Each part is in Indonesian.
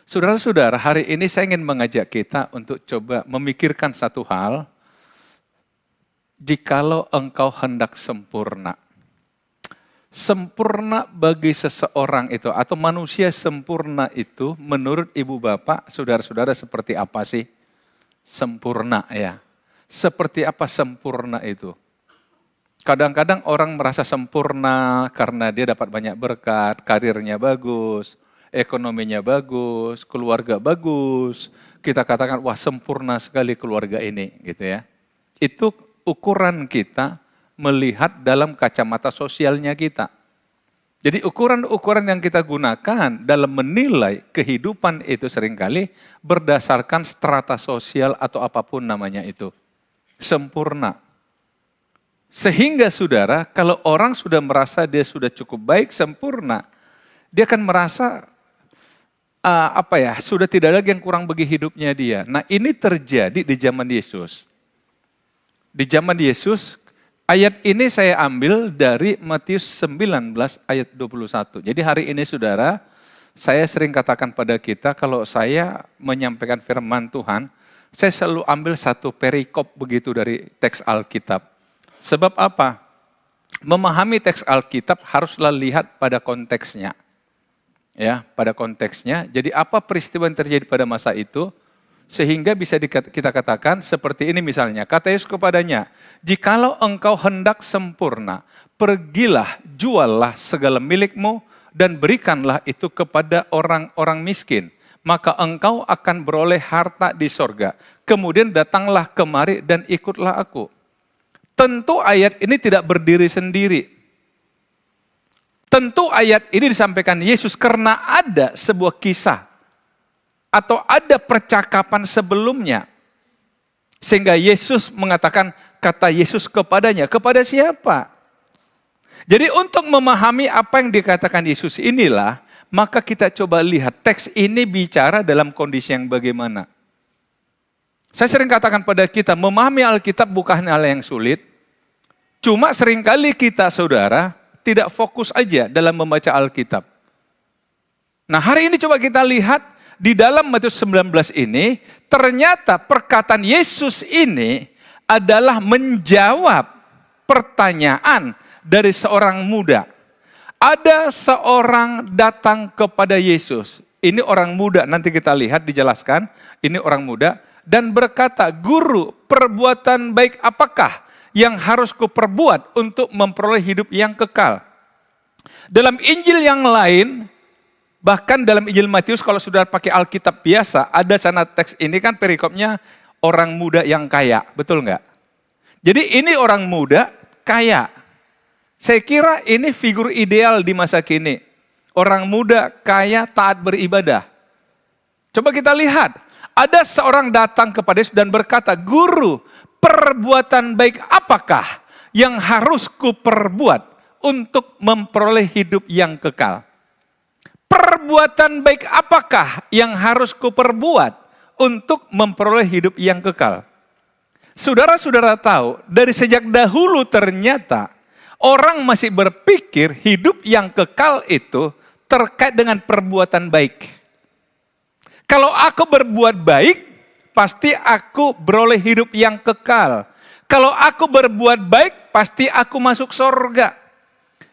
Saudara-saudara, hari ini saya ingin mengajak kita untuk coba memikirkan satu hal. Jikalau engkau hendak sempurna. Sempurna bagi seseorang itu, atau manusia sempurna itu, menurut ibu bapak, saudara-saudara seperti apa sih? Sempurna ya. Seperti apa sempurna itu? Kadang-kadang orang merasa sempurna karena dia dapat banyak berkat, karirnya bagus, ekonominya bagus, keluarga bagus. Kita katakan, wah sempurna sekali keluarga ini, gitu ya. Itu ukuran kita melihat dalam kacamata sosialnya kita. Jadi ukuran-ukuran yang kita gunakan dalam menilai kehidupan itu seringkali berdasarkan strata sosial atau apapun namanya itu. Sempurna. Sehingga saudara, kalau orang sudah merasa dia sudah cukup baik, sempurna, dia akan merasa sudah tidak lagi yang kurang bagi hidupnya dia. Nah, ini terjadi di zaman Yesus. Di zaman Yesus, ayat ini saya ambil dari Matius 19 ayat 21. Jadi hari ini saudara, saya sering katakan pada kita kalau saya menyampaikan firman Tuhan, saya selalu ambil satu perikop begitu dari teks Alkitab. Sebab apa? Memahami teks Alkitab haruslah lihat pada konteksnya. Ya, pada konteksnya. Jadi apa peristiwa yang terjadi pada masa itu sehingga bisa kita katakan seperti ini misalnya. Kata Yesus kepadanya, "Jikalau engkau hendak sempurna, pergilah, juallah segala milikmu dan berikanlah itu kepada orang-orang miskin, maka engkau akan beroleh harta di sorga. Kemudian datanglah kemari dan ikutlah aku." Tentu ayat ini tidak berdiri sendiri. Tentu ayat ini disampaikan Yesus karena ada sebuah kisah atau ada percakapan sebelumnya. Sehingga Yesus mengatakan, kata Yesus kepadanya, kepada siapa? Jadi untuk memahami apa yang dikatakan Yesus inilah, maka kita coba lihat teks ini bicara dalam kondisi yang bagaimana. Saya sering katakan pada kita, memahami Alkitab bukan hal yang sulit. Cuma seringkali kita, saudara, tidak fokus aja dalam membaca Alkitab. Nah, hari ini coba kita lihat di dalam Matius 19 ini, ternyata perkataan Yesus ini adalah menjawab pertanyaan dari seorang muda. Ada seorang datang kepada Yesus. Ini orang muda, nanti kita lihat dijelaskan, ini orang muda. Dan berkata, "Guru, perbuatan baik apakah yang harus kuperbuat untuk memperoleh hidup yang kekal?" Dalam Injil yang lain, bahkan dalam Injil Matius kalau sudah pakai Alkitab biasa, ada sana teks ini kan perikopnya orang muda yang kaya, betul nggak? Jadi ini orang muda kaya. Saya kira ini figur ideal di masa kini. Orang muda kaya taat beribadah. Coba kita lihat, ada seorang datang kepada Yesus dan berkata, "Guru, perbuatan baik apakah yang harus kuperbuat untuk memperoleh hidup yang kekal?" Perbuatan baik apakah yang harus kuperbuat untuk memperoleh hidup yang kekal? Saudara-saudara tahu, dari sejak dahulu ternyata orang masih berpikir hidup yang kekal itu terkait dengan perbuatan baik. Kalau aku berbuat baik, pasti aku beroleh hidup yang kekal. Kalau aku berbuat baik, pasti aku masuk surga.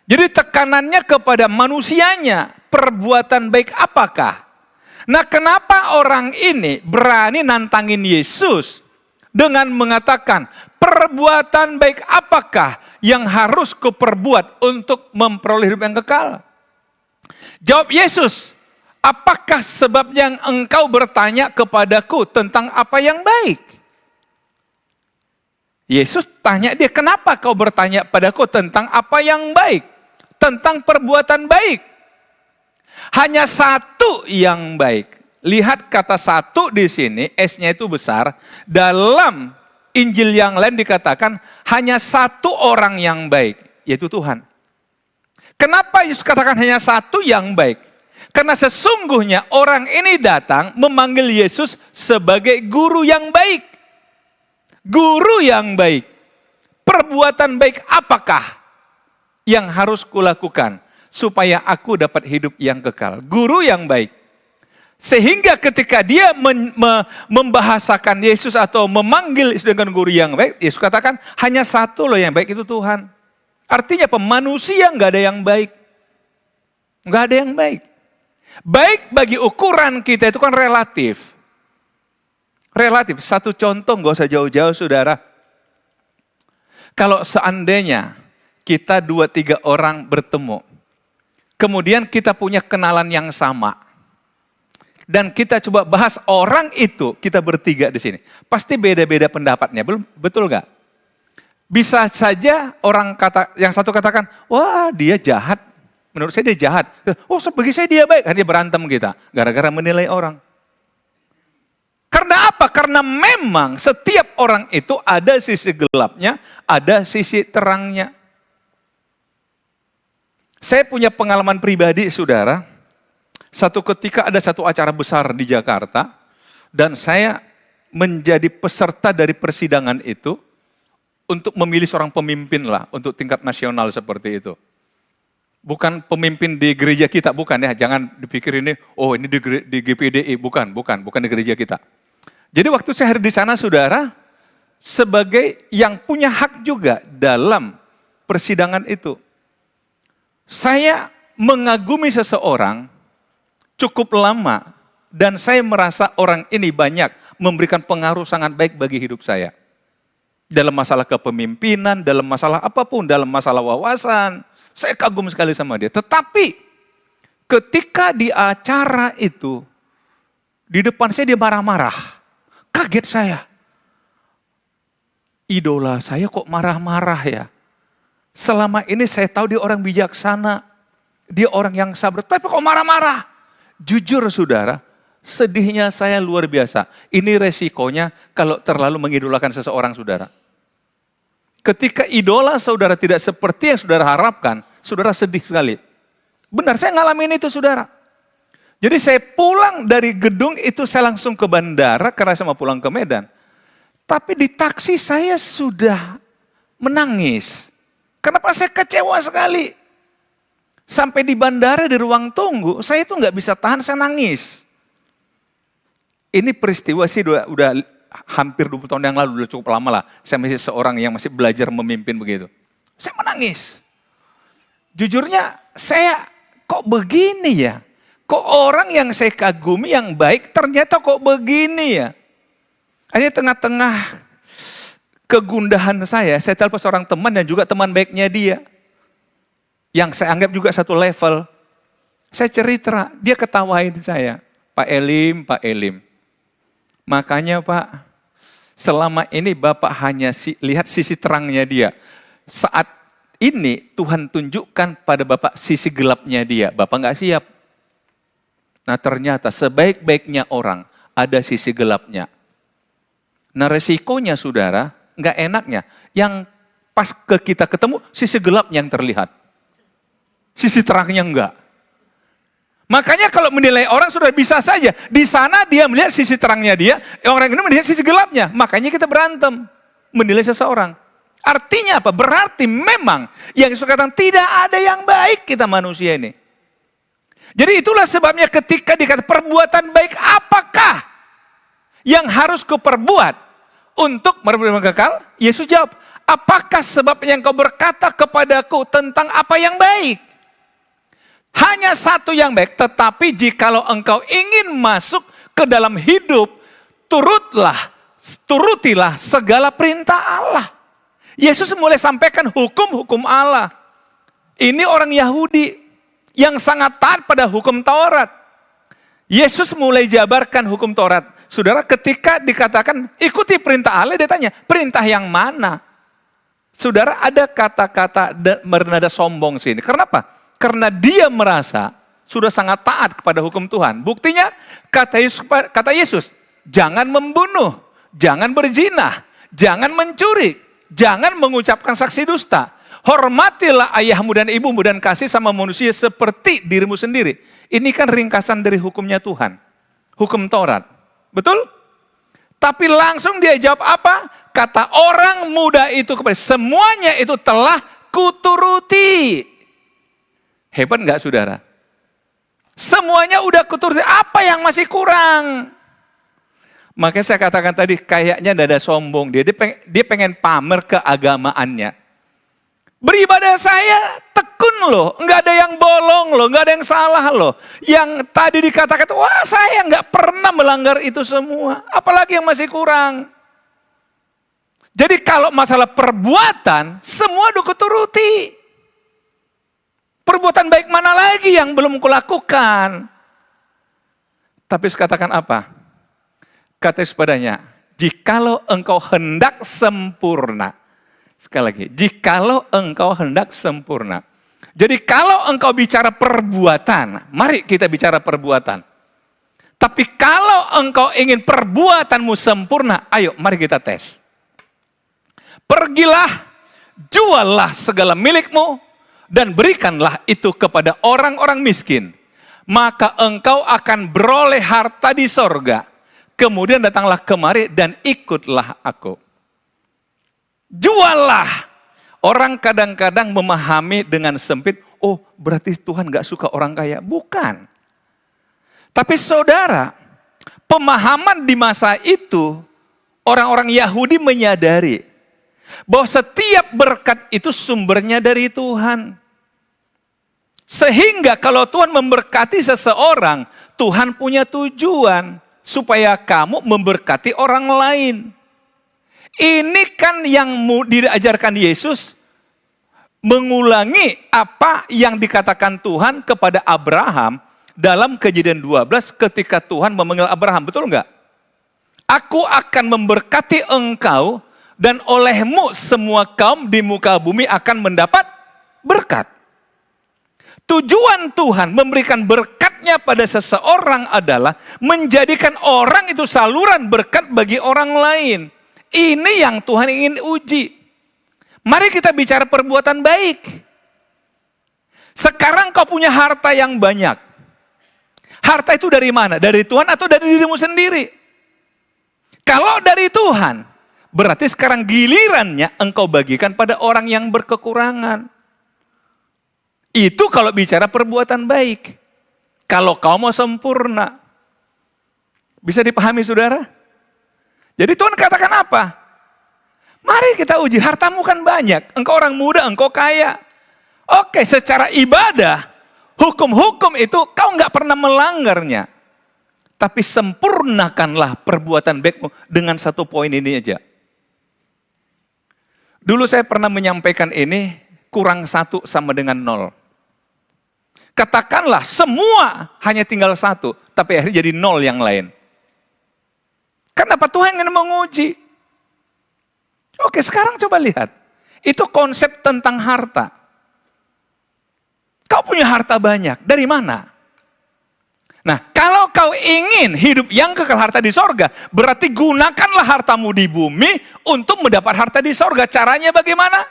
Jadi tekanannya kepada manusianya, perbuatan baik apakah? Nah, kenapa orang ini berani nantangin Yesus dengan mengatakan, perbuatan baik apakah yang harus kuperbuat untuk memperoleh hidup yang kekal? Jawab Yesus, "Apakah sebabnya engkau bertanya kepadaku tentang apa yang baik?" Yesus tanya dia, "Kenapa kau bertanya padaku tentang apa yang baik? Tentang perbuatan baik. Hanya satu yang baik." Lihat kata satu di sini, S-nya itu besar. Dalam Injil yang lain dikatakan hanya satu orang yang baik, yaitu Tuhan. Kenapa Yesus katakan hanya satu yang baik? Karena sesungguhnya orang ini datang memanggil Yesus sebagai guru yang baik. Guru yang baik. Perbuatan baik apakah yang harus kulakukan supaya aku dapat hidup yang kekal? Guru yang baik. Sehingga ketika dia membahasakan Yesus atau memanggil Yesus dengan guru yang baik, Yesus katakan hanya satu loh yang baik, itu Tuhan. Artinya manusia nggak ada yang baik. Nggak ada yang baik. Baik bagi ukuran kita itu kan relatif. Relatif. Satu contoh nggak usah jauh-jauh saudara. Kalau seandainya kita 2-3 orang bertemu. Kemudian kita punya kenalan yang sama. Dan kita coba bahas orang itu, kita bertiga di sini. Pasti beda-beda pendapatnya, betul nggak? Bisa saja yang satu katakan, wah dia jahat. Menurut saya dia jahat. Oh bagi saya dia baik. Dia berantem kita, gara-gara menilai orang. Karena apa? Karena memang setiap orang itu ada sisi gelapnya, ada sisi terangnya. Saya punya pengalaman pribadi saudara. Satu ketika ada satu acara besar di Jakarta, dan saya menjadi peserta dari persidangan itu, untuk memilih seorang pemimpin lah, untuk tingkat nasional seperti itu. Bukan pemimpin di gereja kita, bukan ya, jangan dipikir ini, oh ini di GPDI, bukan di gereja kita. Jadi waktu saya hadir di sana saudara, sebagai yang punya hak juga dalam persidangan itu. Saya mengagumi seseorang, cukup lama, dan saya merasa orang ini banyak memberikan pengaruh sangat baik bagi hidup saya. Dalam masalah kepemimpinan, dalam masalah apapun, dalam masalah wawasan, saya kagum sekali sama dia. Tetapi ketika di acara itu, di depan saya dia marah-marah. Kaget saya. Idola saya kok marah-marah ya. Selama ini saya tahu dia orang bijaksana, dia orang yang sabar, tapi kok marah-marah? Jujur saudara, sedihnya saya luar biasa. Ini resikonya kalau terlalu mengidolakan seseorang saudara. Ketika idola saudara tidak seperti yang saudara harapkan, saudara sedih sekali. Benar, saya ngalamin itu saudara. Jadi saya pulang dari gedung itu, saya langsung ke bandara karena saya mau pulang ke Medan. Tapi di taksi saya sudah menangis. Kenapa? Saya kecewa sekali. Sampai di bandara, di ruang tunggu, saya itu nggak bisa tahan, saya nangis. Ini peristiwa sih udah hampir 20 tahun yang lalu, udah cukup lama lah. Saya masih seorang yang masih belajar memimpin begitu. Saya menangis. Jujurnya, saya kok begini ya? Kok orang yang saya kagumi, yang baik, ternyata kok begini ya? Akhirnya tengah-tengah kegundahan saya telepon seorang teman dan juga teman baiknya dia. Yang saya anggap juga satu level. Saya cerita, dia ketawain saya. Pak Elim. Makanya Pak, selama ini Bapak hanya lihat sisi terangnya dia. Saat ini Tuhan tunjukkan pada Bapak sisi gelapnya dia. Bapak nggak siap. Nah ternyata sebaik-baiknya orang ada sisi gelapnya. Nah resikonya saudara, nggak enaknya. Yang pas kita ketemu, sisi gelapnya yang terlihat. Sisi terangnya enggak. Makanya kalau menilai orang sudah bisa saja. Di sana dia melihat sisi terangnya dia, orang ini melihat sisi gelapnya. Makanya kita berantem menilai seseorang. Artinya apa? Berarti memang yang Yesus katakan tidak ada yang baik kita manusia ini. Jadi itulah sebabnya ketika dikata perbuatan baik apakah yang harus kuperbuat untuk merebut kekal? Yesus jawab, apakah sebab yang kau berkata kepadaku tentang apa yang baik? Hanya satu yang baik, tetapi jikalau engkau ingin masuk ke dalam hidup, turutilah segala perintah Allah. Yesus mulai sampaikan hukum-hukum Allah. Ini orang Yahudi yang sangat taat pada hukum Taurat. Yesus mulai jabarkan hukum Taurat. Saudara, ketika dikatakan ikuti perintah Allah, dia tanya, perintah yang mana? Saudara, ada kata-kata bernada sombong sini. Kenapa? Karena dia merasa sudah sangat taat kepada hukum Tuhan. Buktinya kata Yesus, jangan membunuh, jangan berzina, jangan mencuri, jangan mengucapkan saksi dusta. Hormatilah ayahmu dan ibumu dan kasih sama manusia seperti dirimu sendiri. Ini kan ringkasan dari hukumnya Tuhan. Hukum Taurat. Betul? Tapi langsung dia jawab apa? Kata orang muda itu kepada semuanya itu telah kuturuti. Hebat enggak saudara? Semuanya udah kuturuti, apa yang masih kurang? Makanya saya katakan tadi, kayaknya dada sombong dia pengen pamer keagamaannya. Beribadah saya tekun loh, nggak ada yang bolong loh, nggak ada yang salah loh. Yang tadi dikatakan, wah saya nggak pernah melanggar itu semua, apalagi yang masih kurang. Jadi kalau masalah perbuatan, semua udah kuturuti. Perbuatan baik mana lagi yang belum kulakukan? Tapi katakan apa? Kata Yesus padanya, jikalau engkau hendak sempurna. Sekali lagi, jikalau engkau hendak sempurna. Jadi kalau engkau bicara perbuatan, mari kita bicara perbuatan. Tapi kalau engkau ingin perbuatanmu sempurna, ayo mari kita tes. Pergilah, juallah segala milikmu, dan berikanlah itu kepada orang-orang miskin. Maka engkau akan beroleh harta di sorga. Kemudian datanglah kemari dan ikutlah aku. Juallah. Orang kadang-kadang memahami dengan sempit, oh berarti Tuhan gak suka orang kaya. Bukan. Tapi saudara, pemahaman di masa itu, orang-orang Yahudi menyadari bahwa setiap berkat itu sumbernya dari Tuhan. Sehingga kalau Tuhan memberkati seseorang, Tuhan punya tujuan supaya kamu memberkati orang lain. Ini kan yang diajarkan Yesus, mengulangi apa yang dikatakan Tuhan kepada Abraham dalam Kejadian 12 ketika Tuhan memanggil Abraham, betul enggak? Aku akan memberkati engkau dan olehmu semua kaum di muka bumi akan mendapat berkat. Tujuan Tuhan memberikan berkatnya pada seseorang adalah menjadikan orang itu saluran berkat bagi orang lain. Ini yang Tuhan ingin uji. Mari kita bicara perbuatan baik. Sekarang kau punya harta yang banyak. Harta itu dari mana? Dari Tuhan atau dari dirimu sendiri? Kalau dari Tuhan, berarti sekarang gilirannya engkau bagikan pada orang yang berkekurangan. Itu kalau bicara perbuatan baik. Kalau kau mau sempurna. Bisa dipahami saudara? Jadi Tuhan katakan apa? Mari kita uji, hartamu kan banyak. Engkau orang muda, engkau kaya. Oke, secara ibadah, hukum-hukum itu kau nggak pernah melanggarnya. Tapi sempurnakanlah perbuatan baikmu dengan satu poin ini aja. Dulu saya pernah menyampaikan ini, kurang 1 sama dengan 0. Katakanlah semua hanya tinggal 1, tapi akhirnya jadi 0 yang lain. Kenapa Tuhan ingin menguji? Oke, sekarang coba lihat. Itu konsep tentang harta. Kau punya harta banyak, dari mana? Nah, kalau kau ingin hidup yang kekal harta di sorga, berarti gunakanlah hartamu di bumi untuk mendapat harta di sorga. Caranya bagaimana?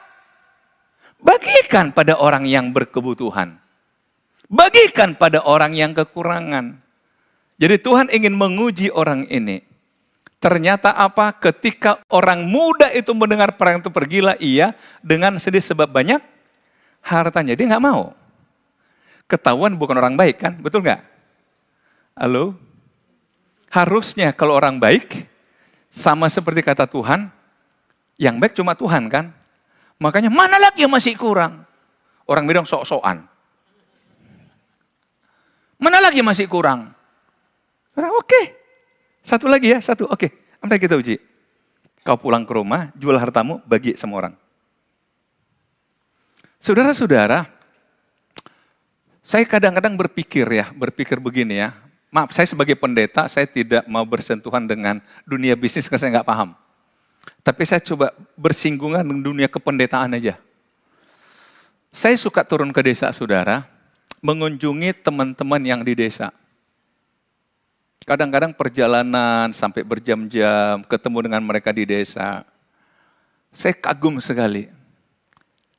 Bagikan pada orang yang berkebutuhan. Bagikan pada orang yang kekurangan. Jadi Tuhan ingin menguji orang ini. Ternyata apa? Ketika orang muda itu mendengar perang itu pergilah ia dengan sedih sebab banyak hartanya. Dia nggak mau. Ketahuan bukan orang baik kan? Betul nggak? Halo? Harusnya kalau orang baik, sama seperti kata Tuhan, yang baik cuma Tuhan kan? Makanya mana lagi yang masih kurang? Orang bilang sok-sokan. Mana lagi yang masih kurang? Oke. Satu lagi ya, satu. Oke, mari kita uji. Kau pulang ke rumah, jual hartamu, bagi semua orang. Saudara-saudara, saya kadang-kadang berpikir begini ya. Maaf, saya sebagai pendeta, saya tidak mau bersentuhan dengan dunia bisnis karena saya nggak paham. Tapi saya coba bersinggungan dengan dunia kependetaan aja. Saya suka turun ke desa saudara, mengunjungi teman-teman yang di desa. Kadang-kadang perjalanan sampai berjam-jam, ketemu dengan mereka di desa. Saya kagum sekali.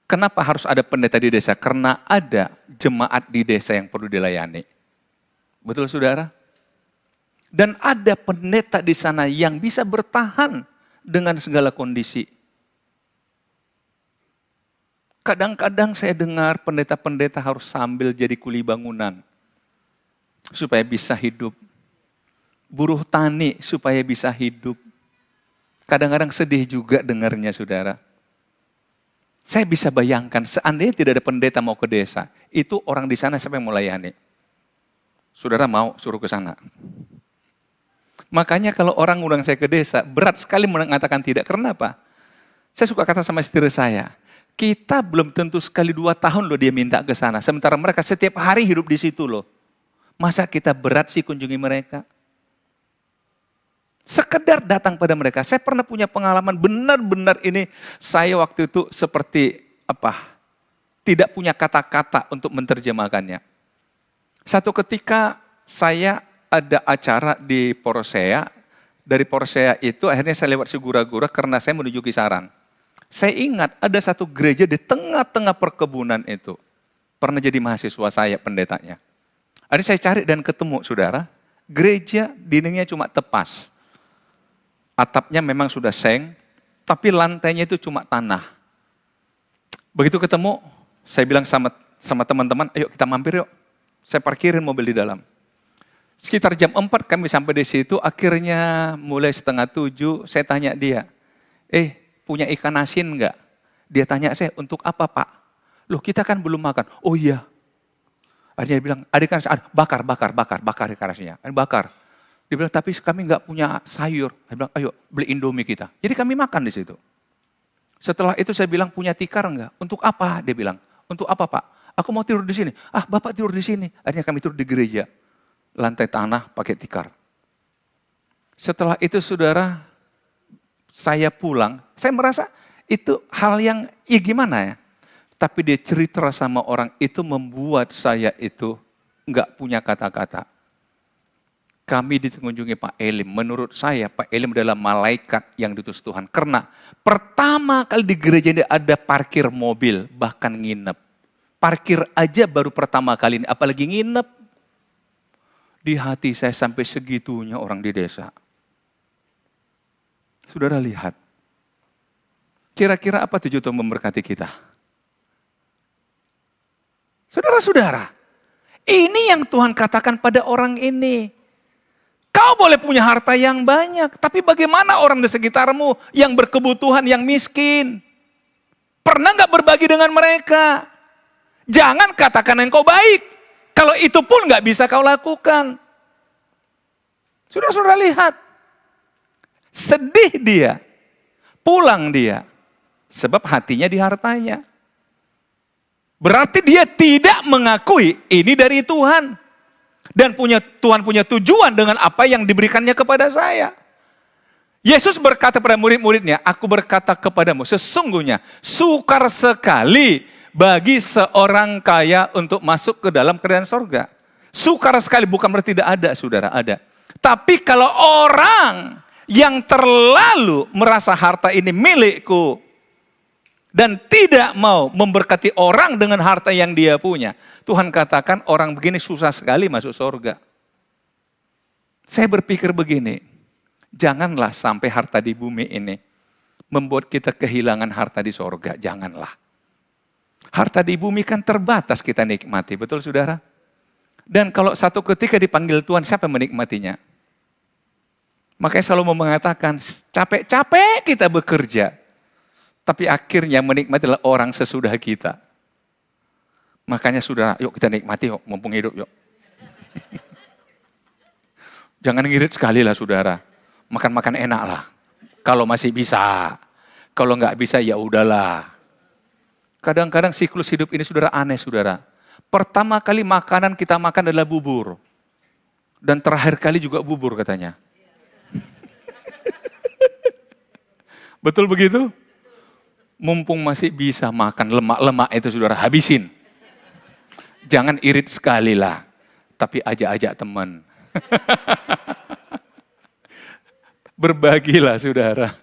Kenapa harus ada pendeta di desa? Karena ada jemaat di desa yang perlu dilayani. Betul saudara? Dan ada pendeta di sana yang bisa bertahan dengan segala kondisi. Kadang-kadang saya dengar pendeta-pendeta harus sambil jadi kuli bangunan. supaya bisa hidup. Buruh tani supaya bisa hidup. Kadang-kadang sedih juga dengarnya, saudara. Saya bisa bayangkan, seandainya tidak ada pendeta mau ke desa, itu orang di sana siapa yang mau layani? Saudara mau suruh ke sana. Makanya kalau orang undang saya ke desa, berat sekali mengatakan tidak. Karena apa? Saya suka kata sama istri saya, kita belum tentu sekali 2 tahun loh dia minta ke sana. Sementara mereka setiap hari hidup di situ loh. Masa kita berat sih kunjungi mereka? Sekedar datang pada mereka. Saya pernah punya pengalaman benar-benar ini. Saya waktu itu seperti tidak punya kata-kata untuk menerjemahkannya. Satu ketika saya ada acara di Porsea. Dari Porsea itu akhirnya saya lewat Sigura-gura karena saya menuju Kisaran. Saya ingat ada satu gereja di tengah-tengah perkebunan itu. Pernah jadi mahasiswa saya pendetanya. Akhirnya saya cari dan ketemu, saudara. Gereja dindingnya cuma tepas. Atapnya memang sudah seng, tapi lantainya itu cuma tanah. Begitu ketemu, saya bilang sama teman-teman, ayo kita mampir yuk. Saya parkirin mobil di dalam. Sekitar jam 4 kami sampai di situ, akhirnya mulai 6:30 saya tanya dia, punya ikan asin enggak? Dia tanya saya, untuk apa Pak? Loh kita kan belum makan. Oh iya. Akhirnya dia bilang, adik kan bakar ikan asinnya. Bakar. Dia bilang, tapi kami enggak punya sayur. Saya bilang, ayo beli Indomie kita. Jadi kami makan di situ. Setelah itu saya bilang, punya tikar enggak? Untuk apa? Dia bilang, untuk apa Pak? Aku mau tidur di sini. Bapak tidur di sini. Akhirnya kami tidur di gereja. Lantai tanah pakai tikar. Setelah itu saudara, saya pulang, saya merasa itu hal yang gimana ya. Tapi dia cerita sama orang itu membuat saya itu enggak punya kata-kata. Kami dikunjungi Pak Elim. Menurut saya Pak Elim adalah malaikat yang diutus Tuhan. Karena pertama kali di gereja ini ada parkir mobil, bahkan nginep. Parkir aja baru pertama kali ini, apalagi nginep. Di hati saya sampai segitunya orang di desa. Saudara lihat, kira-kira apa tujuan Tuhan memberkati kita? Saudara-saudara, ini yang Tuhan katakan pada orang ini. Kau boleh punya harta yang banyak, tapi bagaimana orang di sekitarmu yang berkebutuhan, yang miskin? Pernah gak berbagi dengan mereka? Jangan katakan engkau baik, kalau itu pun gak bisa kau lakukan. Saudara-saudara lihat. Sedih dia, pulang dia, sebab hatinya di hartanya. Berarti dia tidak mengakui ini dari Tuhan. Dan Tuhan punya tujuan dengan apa yang diberikannya kepada saya. Yesus berkata pada murid-muridnya, aku berkata kepadamu, sesungguhnya sukar sekali bagi seorang kaya untuk masuk ke dalam kerajaan sorga. Sukar sekali, bukan berarti tidak ada, saudara, ada. Tapi kalau orang yang terlalu merasa harta ini milikku dan tidak mau memberkati orang dengan harta yang dia punya, Tuhan katakan orang begini susah sekali masuk surga. Saya berpikir begini, janganlah sampai harta di bumi ini membuat kita kehilangan harta di surga, janganlah. Harta di bumi kan terbatas kita nikmati, betul saudara? Dan kalau satu ketika dipanggil Tuhan, siapa yang menikmatinya? Makanya selalu mengatakan, capek-capek kita bekerja. Tapi akhirnya menikmati adalah orang sesudah kita. Makanya saudara, yuk kita nikmati yuk, mumpung hidup yuk. Jangan ngirit sekali lah saudara. Makan-makan enak lah. Kalau masih bisa. Kalau nggak bisa ya udahlah. Kadang-kadang siklus hidup ini saudara aneh saudara. Pertama kali makanan kita makan adalah bubur. Dan terakhir kali juga bubur katanya. Betul begitu? Mumpung masih bisa makan lemak-lemak itu saudara, habisin. Jangan irit sekali lah, tapi ajak-ajak teman. Berbagilah saudara.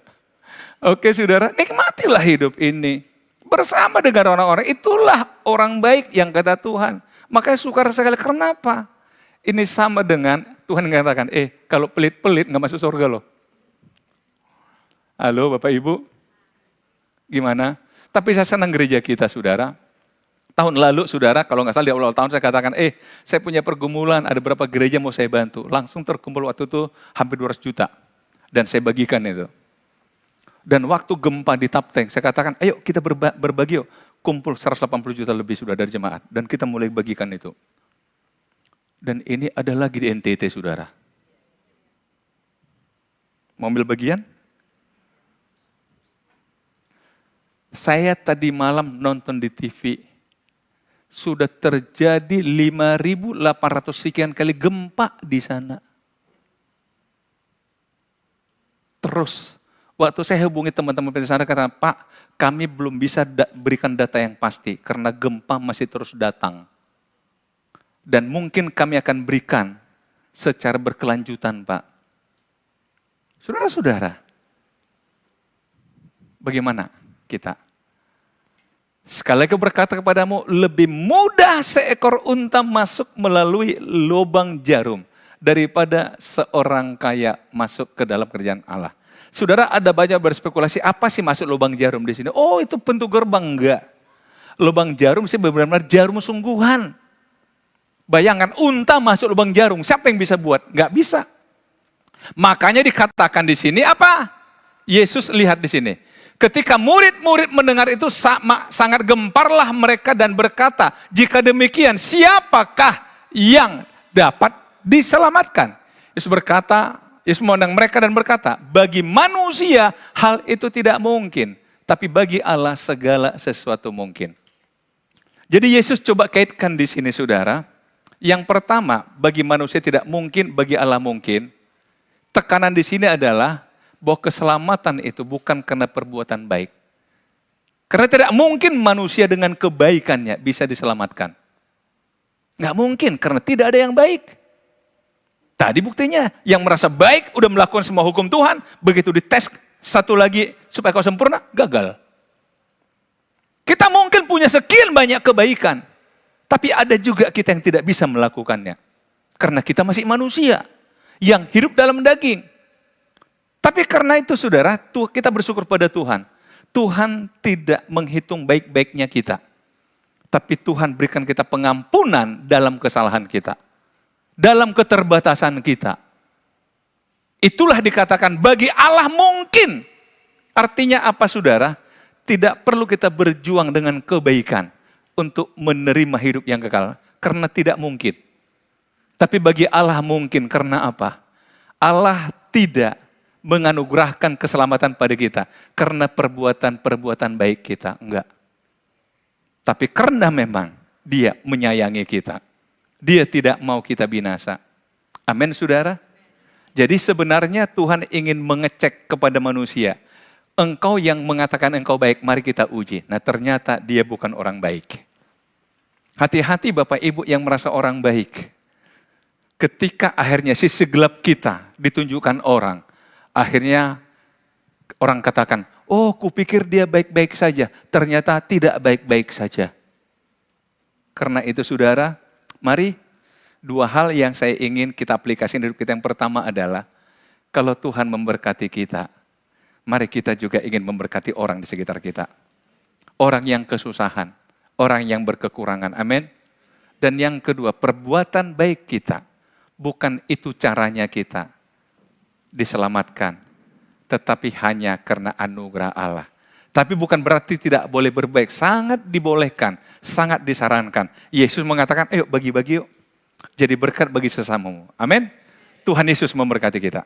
Oke saudara, nikmatilah hidup ini. Bersama dengan orang-orang, itulah orang baik yang kata Tuhan. Makanya sukar sekali, kenapa? Ini sama dengan Tuhan mengatakan, kalau pelit-pelit gak masuk surga loh. Halo Bapak Ibu, gimana? Tapi saya senang gereja kita saudara. Tahun lalu, saudara, kalau nggak salah di awal tahun saya katakan, saya punya pergumulan, ada berapa gereja mau saya bantu. Langsung terkumpul waktu itu hampir 200 juta. Dan saya bagikan itu. Dan waktu gempa di Tapteng, saya katakan, ayo kita berbagi yuk. Kumpul 180 juta lebih sudah dari jemaat. Dan kita mulai bagikan itu. Dan ini ada lagi di NTT, saudara. Mau ambil bagian? Saya tadi malam nonton di TV, sudah terjadi 5.800 sekian kali gempa di sana. Terus, waktu saya hubungi teman-teman di sana, kata, Pak, kami belum bisa berikan data yang pasti, karena gempa masih terus datang. Dan mungkin kami akan berikan secara berkelanjutan, Pak. Saudara-saudara, bagaimana kita? Sekali lagi berkata kepadamu, lebih mudah seekor unta masuk melalui lubang jarum daripada seorang kaya masuk ke dalam kerajaan Allah. Saudara, ada banyak berspekulasi, apa sih masuk lubang jarum di sini? Oh, itu pintu gerbang, enggak. Lubang jarum sih benar-benar jarum sungguhan. Bayangkan unta masuk lubang jarum, siapa yang bisa buat? Enggak bisa. Makanya dikatakan di sini apa? Yesus lihat di sini. Ketika murid-murid mendengar itu sangat gemparlah mereka dan berkata, jika demikian siapakah yang dapat diselamatkan? Yesus memandang mereka dan berkata, bagi manusia hal itu tidak mungkin, tapi bagi Allah segala sesuatu mungkin. Jadi Yesus coba kaitkan di sini, saudara. Yang pertama, bagi manusia tidak mungkin, bagi Allah mungkin. Tekanan di sini adalah bahwa keselamatan itu bukan karena perbuatan baik. Karena tidak mungkin manusia dengan kebaikannya bisa diselamatkan. Nggak mungkin, karena tidak ada yang baik. Tadi buktinya, yang merasa baik, udah melakukan semua hukum Tuhan, begitu dites satu lagi supaya kau sempurna, gagal. Kita mungkin punya sekian banyak kebaikan, tapi ada juga kita yang tidak bisa melakukannya. Karena kita masih manusia, yang hidup dalam daging. Tapi karena itu saudara, kita bersyukur pada Tuhan. Tuhan tidak menghitung baik-baiknya kita. Tapi Tuhan berikan kita pengampunan dalam kesalahan kita. Dalam keterbatasan kita. Itulah dikatakan bagi Allah mungkin. Artinya apa saudara? Tidak perlu kita berjuang dengan kebaikan untuk menerima hidup yang kekal. Karena tidak mungkin. Tapi bagi Allah mungkin karena apa? Allah tidak menganugerahkan keselamatan pada kita karena perbuatan-perbuatan baik kita, enggak. Tapi karena memang Dia menyayangi kita. Dia tidak mau kita binasa. Amin, saudara. Jadi sebenarnya Tuhan ingin mengecek kepada manusia. Engkau yang mengatakan engkau baik, mari kita uji. Nah, ternyata dia bukan orang baik. Hati-hati Bapak Ibu yang merasa orang baik. Ketika akhirnya sisi gelap kita ditunjukkan orang, akhirnya orang katakan, oh kupikir dia baik-baik saja. Ternyata tidak baik-baik saja. Karena itu saudara, mari dua hal yang saya ingin kita aplikasikan di hidup kita. Yang pertama adalah, kalau Tuhan memberkati kita, mari kita juga ingin memberkati orang di sekitar kita. Orang yang kesusahan, orang yang berkekurangan, amin. Dan yang kedua, perbuatan baik kita, bukan itu caranya kita diselamatkan, tetapi hanya karena anugerah Allah. Tapi bukan berarti tidak boleh berbaik, sangat dibolehkan, sangat disarankan. Yesus mengatakan, ayo bagi-bagi yuk, jadi berkat bagi sesamamu. Amin. Tuhan Yesus memberkati kita.